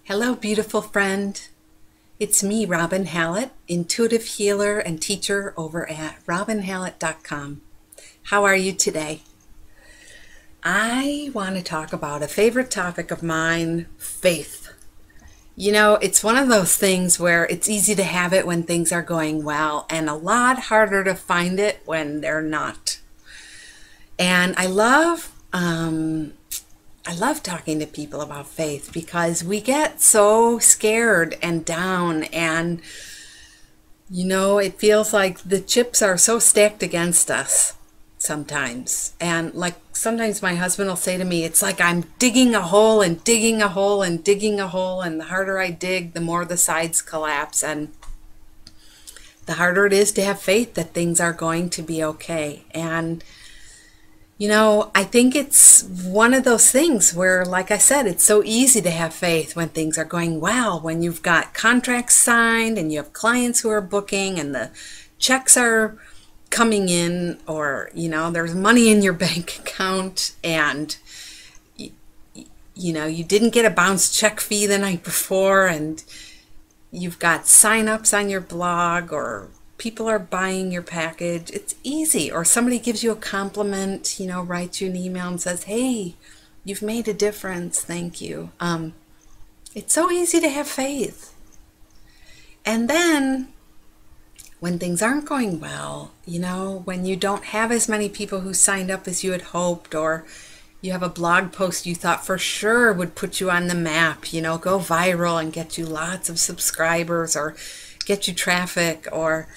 Hello, beautiful friend. It's me, Robin Hallett, intuitive healer and teacher over at robinhallett.com. How are you today? I want to talk about a favorite topic of mine, faith. You know, it's one of those things where it's easy to have it when things are going well and a lot harder to find it when they're not. And I love talking to people about faith because we get so scared and down, and it feels like the chips are so stacked against us sometimes. And like sometimes my husband will say to me, it's like I'm digging a hole and digging a hole and digging a hole, and the harder I dig, the more the sides collapse, and the harder it is to have faith that things are going to be okay. And I think it's one of those things where, like I said, it's so easy to have faith when things are going well, when you've got contracts signed and you have clients who are booking and the checks are coming in, or, there's money in your bank account, and, you didn't get a bounce check fee the night before, and you've got sign-ups on your blog, or people are buying your package. It's easy. Or somebody gives you a compliment, writes you an email and says, hey, you've made a difference. Thank you. It's so easy to have faith. And then when things aren't going well, when you don't have as many people who signed up as you had hoped, or you have a blog post you thought for sure would put you on the map, go viral and get you lots of subscribers, or get you traffic, or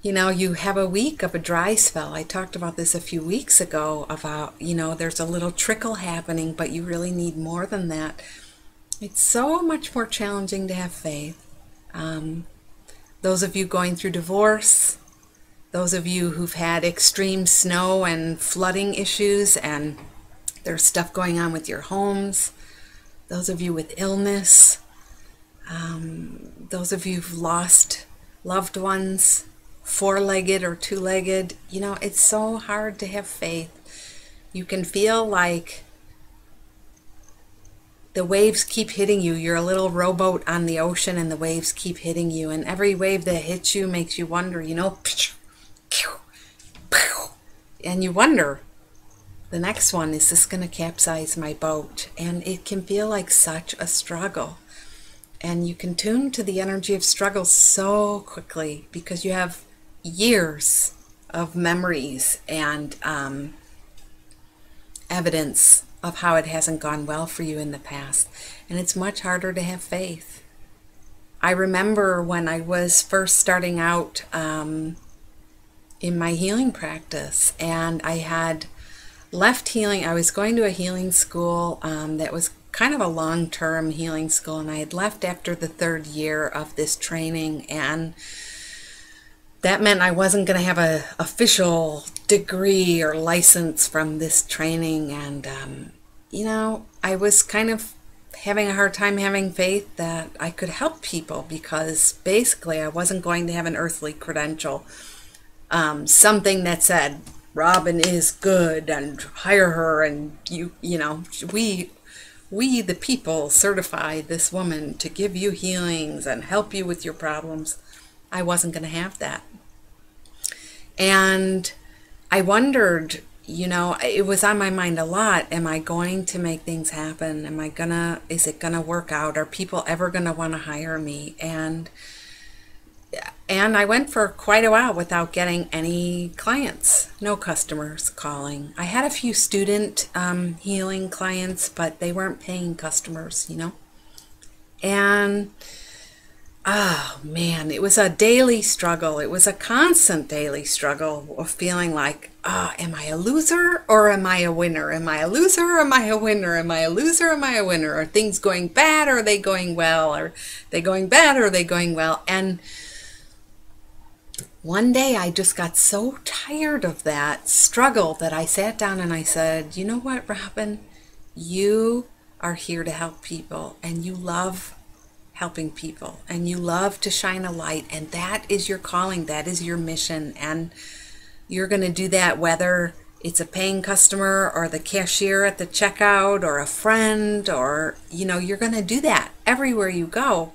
you have a week of a dry spell. I talked about this a few weeks ago about there's a little trickle happening, but you really need more than that. It's so much more challenging to have faith. Those of you going through divorce, those of you who've had extreme snow and flooding issues, and there's stuff going on with your homes, those of you with illness, those of you who've lost loved ones, four-legged or two-legged, it's so hard to have faith. You can feel like the waves keep hitting you. You're a little rowboat on the ocean and the waves keep hitting you, and every wave that hits you makes you wonder, and you wonder, the next one, is this going to capsize my boat? And it can feel like such a struggle. And you can tune to the energy of struggle so quickly because you have years of memories and evidence of how it hasn't gone well for you in the past. And it's much harder to have faith. I remember when I was first starting out in my healing practice, and I had left healing. I was going to a healing school that was kind of a long-term healing school, and I had left after the third year of this training, and that meant I wasn't going to have an official degree or license from this training. And I was kind of having a hard time having faith that I could help people, because basically I wasn't going to have an earthly credential, something that said Robin is good and hire her, and we the people certify this woman to give you healings and help you with your problems. I wasn't going to have that. And I wondered, it was on my mind a lot. Am I going to make things happen? Is it going to work out? Are people ever going to want to hire me? And I went for quite a while without getting any clients, no customers calling. I had a few student healing clients, but they weren't paying customers, And, oh man, it was a daily struggle. It was a constant daily struggle of feeling like, am I a loser or am I a winner? Am I a loser or am I a winner? Am I a loser or am I a winner? Are things going bad or are they going well? Are they going bad or are they going well? And one day I just got so tired of that struggle that I sat down and I said, you know what, Robin? You are here to help people, and you love helping people, and you love to shine a light, and that is your calling, that is your mission, and you're going to do that whether it's a paying customer or the cashier at the checkout or a friend, or, you're going to do that everywhere you go.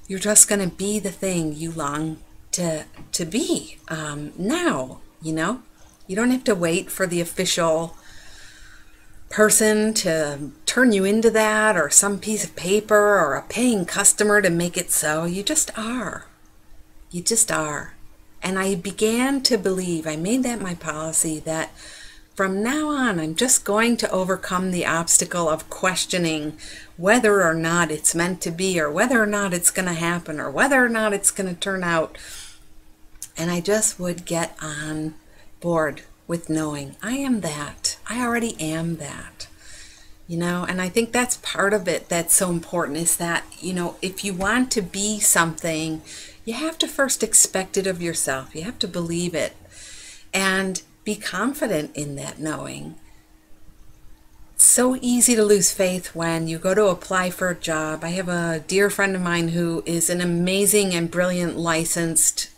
You're just going to be the thing you long to be now, You don't have to wait for the official person to turn you into that, or some piece of paper or a paying customer to make it so. You just are. You just are. And I began to believe, I made that my policy, that from now on, I'm just going to overcome the obstacle of questioning whether or not it's meant to be, or whether or not it's going to happen, or whether or not it's going to turn out. And I just would get on board with knowing I am that. I already am that. And I think that's part of it that's so important, is that, if you want to be something, you have to first expect it of yourself. You have to believe it and be confident in that knowing. It's so easy to lose faith when you go to apply for a job. I have a dear friend of mine who is an amazing and brilliant licensed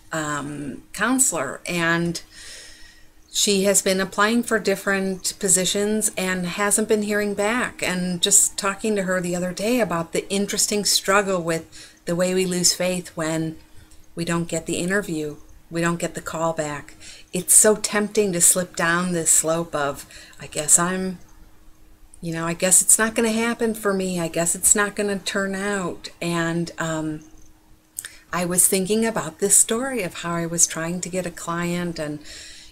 counselor, and she has been applying for different positions and hasn't been hearing back. And just talking to her the other day about the interesting struggle with the way we lose faith when we don't get the interview, we don't get the call back. It's so tempting to slip down this slope of, I guess it's not going to happen for me. I guess it's not going to turn out. And I was thinking about this story of how I was trying to get a client, and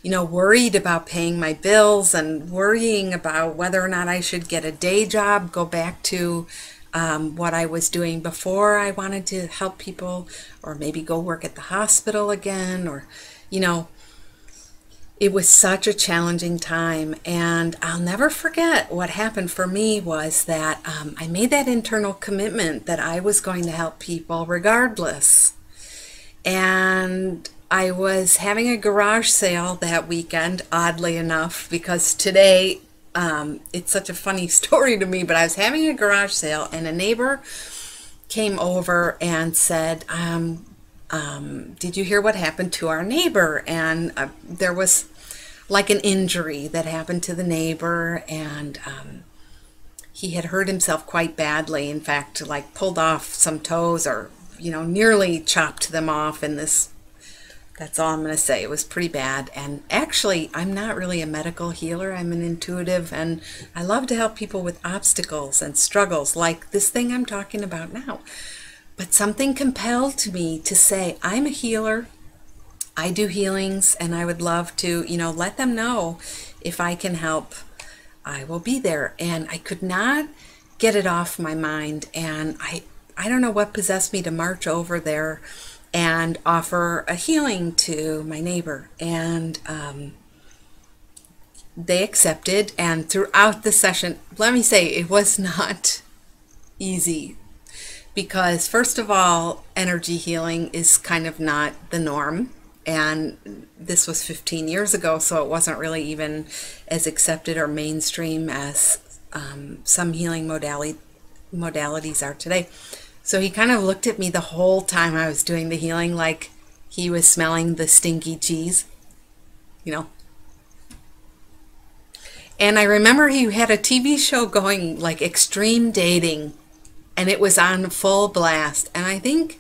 worried about paying my bills, and worrying about whether or not I should get a day job, go back to what I was doing before I wanted to help people, or maybe go work at the hospital again, or, it was such a challenging time. And I'll never forget what happened for me was that I made that internal commitment that I was going to help people regardless. And I was having a garage sale that weekend, oddly enough, because today, it's such a funny story to me, but I was having a garage sale, and a neighbor came over and said, did you hear what happened to our neighbor? And there was like an injury that happened to the neighbor, and he had hurt himself quite badly. In fact, like pulled off some toes, or, nearly chopped them off in this. That's all I'm going to say. It was pretty bad. And actually, I'm not really a medical healer. I'm an intuitive, and I love to help people with obstacles and struggles like this thing I'm talking about now. But something compelled me to say, I'm a healer. I do healings, and I would love to, let them know if I can help. I will be there. And I could not get it off my mind. And I don't know what possessed me to march over there and offer a healing to my neighbor. And they accepted. And throughout the session, let me say, it was not easy, because first of all, energy healing is kind of not the norm. And this was 15 years ago, so it wasn't really even as accepted or mainstream as some healing modalities are today. So he kind of looked at me the whole time I was doing the healing like he was smelling the stinky cheese, And I remember he had a TV show going, like Extreme Dating, and it was on full blast. And I think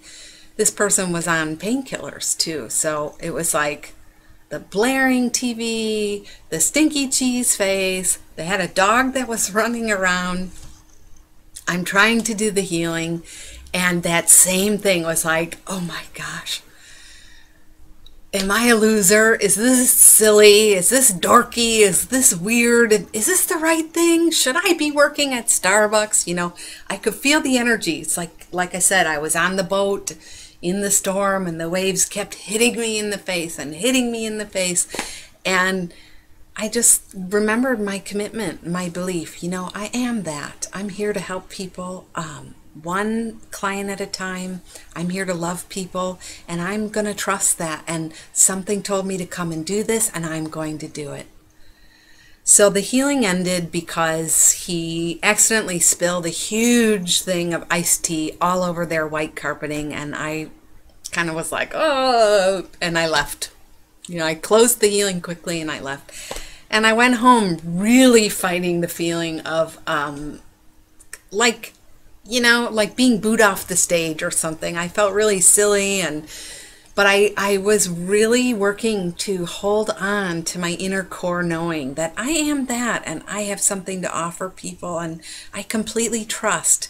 this person was on painkillers too. So it was like the blaring TV, the stinky cheese face. They had a dog that was running around. I'm trying to do the healing. And that same thing was like, oh my gosh, am I a loser? Is this silly? Is this dorky? Is this weird? Is this the right thing? Should I be working at Starbucks? I could feel the energy. It's like I said, I was on the boat in the storm, and the waves kept hitting me in the face and hitting me in the face. And I just remembered my commitment, my belief. I am that. I'm here to help people. One client at a time. I'm here to love people, and I'm going to trust that. And something told me to come and do this, and I'm going to do it. So the healing ended because he accidentally spilled a huge thing of iced tea all over their white carpeting, and I kind of was like, oh, and I left. I closed the healing quickly and I left. And I went home really fighting the feeling of like, like being booed off the stage or something. I felt really silly, but I was really working to hold on to my inner core knowing that I am that and I have something to offer people and I completely trust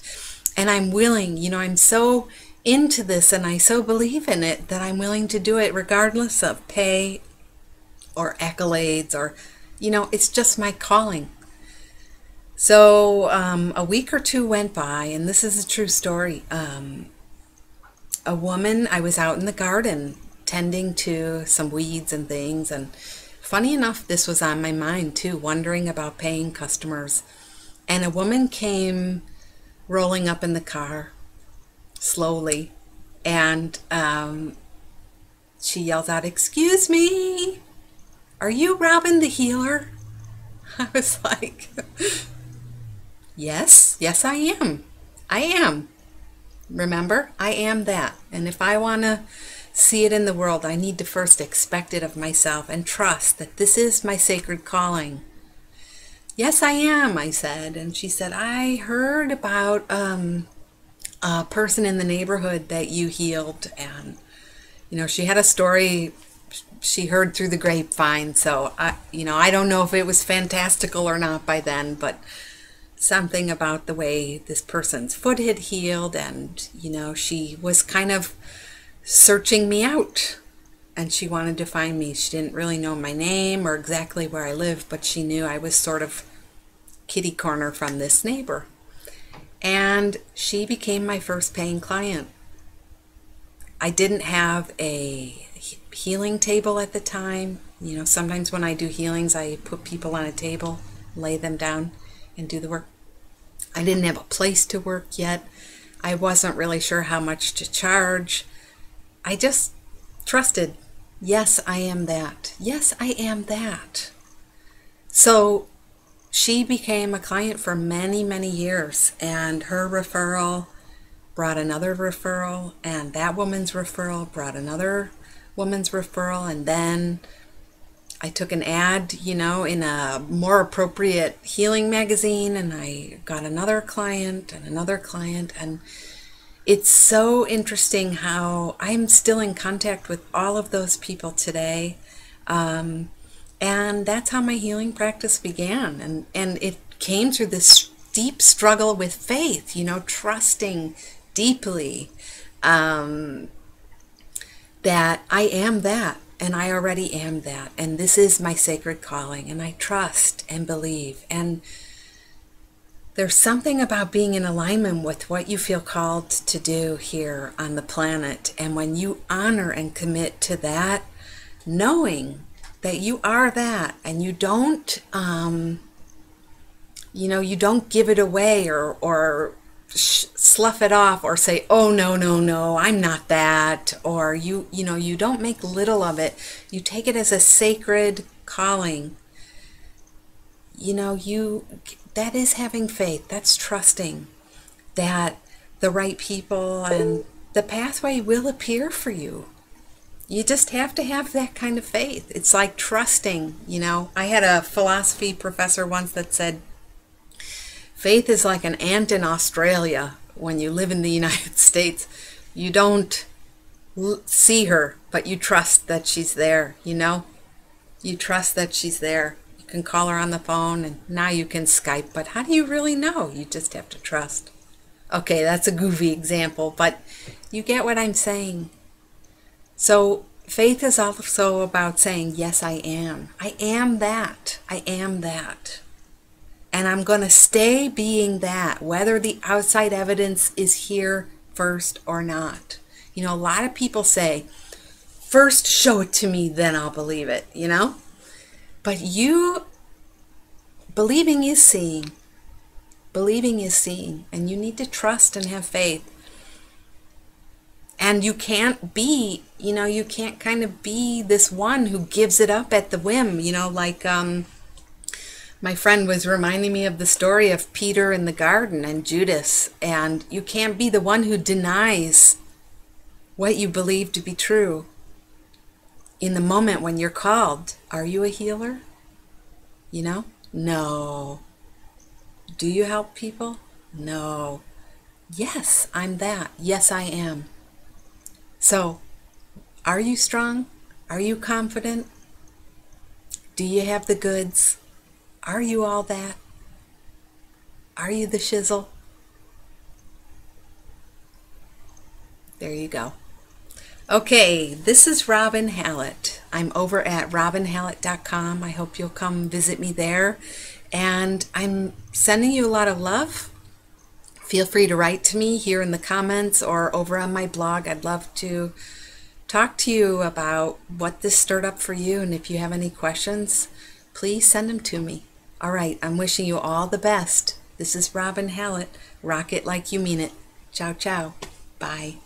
and I'm willing, I'm so into this and I so believe in it that I'm willing to do it regardless of pay or accolades or, it's just my calling. So a week or two went by, and this is a true story. A woman, I was out in the garden tending to some weeds and things, and funny enough, this was on my mind too, wondering about paying customers. And a woman came rolling up in the car slowly, and she yells out, "Excuse me, are you Robin the healer?" I was like, yes, I am. I am. Remember, I am that. And if I want to see it in the world, I need to first expect it of myself and trust that this is my sacred calling. Yes, I am, I said. And she said, I heard about a person in the neighborhood that you healed. And, she had a story she heard through the grapevine. So, I don't know if it was fantastical or not by then, but something about the way this person's foot had healed, and she was kind of searching me out and she wanted to find me. She didn't really know my name or exactly where I lived, but she knew I was sort of kitty corner from this neighbor, and she became my first paying client. I didn't have a healing table at the time. Sometimes when I do healings I put people on a table, lay them down and do the work. I didn't have a place to work yet. I wasn't really sure how much to charge. I just trusted. Yes, I am that. Yes, I am that. So she became a client for many, many years, and her referral brought another referral, and that woman's referral brought another woman's referral, and then I took an ad, in a more appropriate healing magazine, and I got another client and another client. And it's so interesting how I'm still in contact with all of those people today. And that's how my healing practice began. And it came through this deep struggle with faith, trusting deeply that I am that. And I already am that, and this is my sacred calling, and I trust and believe. And there's something about being in alignment with what you feel called to do here on the planet, and when you honor and commit to that, knowing that you are that, and you don't give it away or slough it off or say, oh, no, I'm not that, or you don't make little of it. You take it as a sacred calling. That is having faith. That's trusting that the right people and the pathway will appear for you. You just have to have that kind of faith. It's like trusting. I had a philosophy professor once that said, faith is like an ant in Australia. When you live in the United States, you don't see her, but you trust that she's there, You trust that she's there. You can call her on the phone, and now you can Skype, but how do you really know? You just have to trust. Okay, that's a goofy example, but you get what I'm saying. So faith is also about saying, yes, I am. I am that. I am that. And I'm going to stay being that, whether the outside evidence is here first or not. A lot of people say, first show it to me, then I'll believe it, But believing is seeing. Believing is seeing. And you need to trust and have faith. And you can't be, you can't kind of be this one who gives it up at the whim, like, my friend was reminding me of the story of Peter in the garden and Judas, and you can't be the one who denies what you believe to be true in the moment when you're called. Are you a healer? You know? No. Do you help people? No. Yes, I'm that. Yes, I am. So, are you strong? Are you confident? Do you have the goods? Are you all that? Are you the shizzle? There you go. Okay, this is Robin Hallett. I'm over at robinhallett.com. I hope you'll come visit me there. And I'm sending you a lot of love. Feel free to write to me here in the comments or over on my blog. I'd love to talk to you about what this stirred up for you. And if you have any questions, please send them to me. All right, I'm wishing you all the best. This is Robin Hallett. Rock it like you mean it. Ciao, ciao. Bye.